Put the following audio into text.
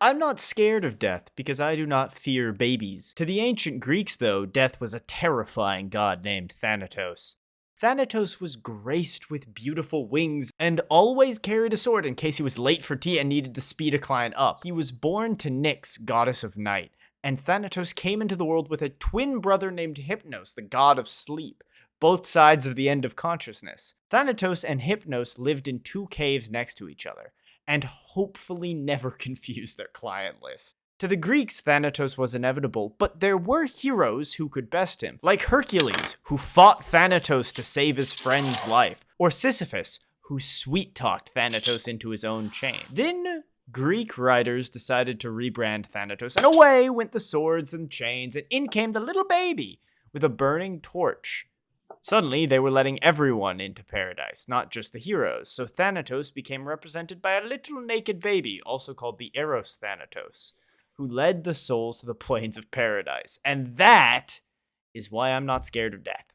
I'm not scared of death because I do not fear babies. To the ancient Greeks, though, death was a terrifying god named Thanatos. Thanatos was graced with beautiful wings and always carried a sword in case he was late for tea and needed to speed a client up. He was born to Nyx, goddess of night, and Thanatos came into the world with a twin brother named Hypnos, the god of sleep, both sides of the end of consciousness. Thanatos and Hypnos lived in two caves next to each other, and hopefully never confused their client list. To the Greeks, Thanatos was inevitable, but there were heroes who could best him, like Hercules, who fought Thanatos to save his friend's life, or Sisyphus, who sweet-talked Thanatos into his own chain. Then, Greek writers decided to rebrand Thanatos, and away went the swords and chains, and in came the little baby with a burning torch. Suddenly, they were letting everyone into paradise, not just the heroes, so Thanatos became represented by a little naked baby, also called the Eros Thanatos, who led the souls to the plains of paradise. And that is why I'm not scared of death.